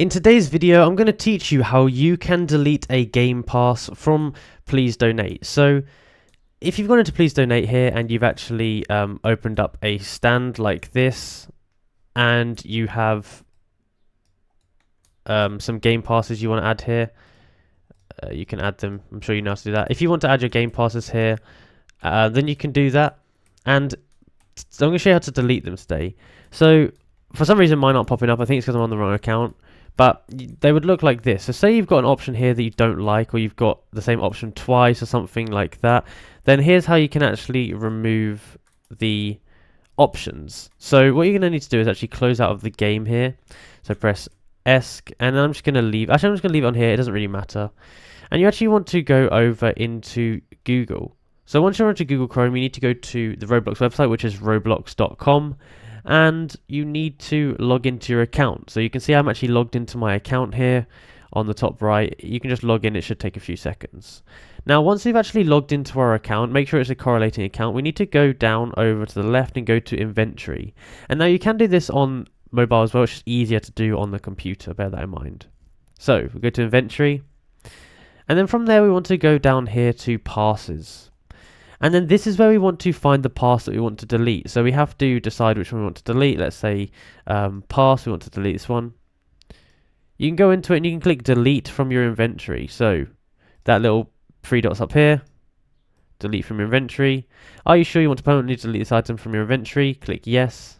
In today's video, I'm going to teach you how you can delete a game pass from Please Donate. So if you've gone into Please Donate here and you've actually opened up a stand like this and you have some game passes you want to add here, you can add them. I'm sure you know how to do that. If you want to add your game passes here, then you can do that. And I'm going to show you how to delete them today. So for some reason mine aren't popping up. I think it's because I'm on the wrong account. But they would look like this. So say you've got an option here that you don't like, or you've got the same option twice or something like that. Then here's how you can actually remove the options. So what you're going to need to do is actually close out of the game here. So press ESC, and then I'm just going to leave. Actually, I'm just going to leave it on here. It doesn't really matter. And you actually want to go over into Google. So once you're onto Google Chrome, you need to go to the Roblox website, which is roblox.com. And you need to log into your account. So you can see I'm actually logged into my account here on the top right. You can just log in. It should take a few seconds. Now, once we've actually logged into our account, make sure it's a correlating account. We need to go down over to the left and go to inventory. And now you can do this on mobile as well. It's just easier to do on the computer. Bear that in mind. So we go to inventory. And then from there, we want to go down here to passes. And then this is where we want to find the pass that we want to delete. So we have to decide which one we want to delete. Let's say pass, we want to delete this one. You can go into it and you can click delete from your inventory. So that little 3 dots up here, delete from your inventory. Are you sure you want to permanently delete this item from your inventory? Click yes.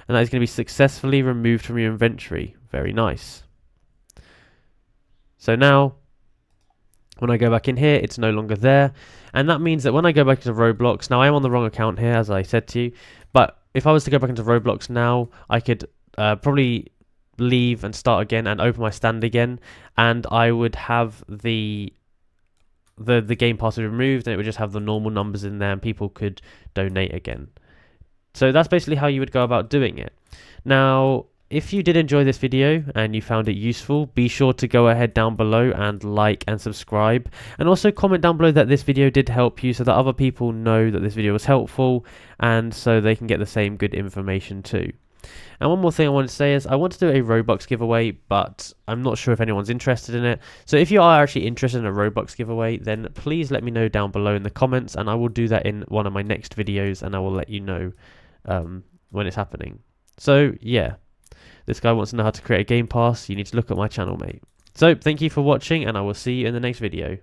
And that is going to be successfully removed from your inventory. Very nice. So now, when I go back in here, it's no longer there. And that means that when I go back into Roblox, now I am on the wrong account here, as I said to you. But if I was to go back into Roblox now, I could probably leave and start again and open my stand again. And I would have the game pass removed, and it would just have the normal numbers in there and people could donate again. So that's basically how you would go about doing it. Now, if you did enjoy this video and you found it useful, be sure to go ahead down below and like and subscribe. And also comment down below that this video did help you so that other people know that this video was helpful and so they can get the same good information too. And one more thing I want to say is I want to do a Robux giveaway, but I'm not sure if anyone's interested in it. So if you are actually interested in a Robux giveaway, then please let me know down below in the comments and I will do that in one of my next videos and I will let you know when it's happening. So yeah. This guy wants to know how to create a game pass. You need to look at my channel, mate. So, thank you for watching, and I will see you in the next video.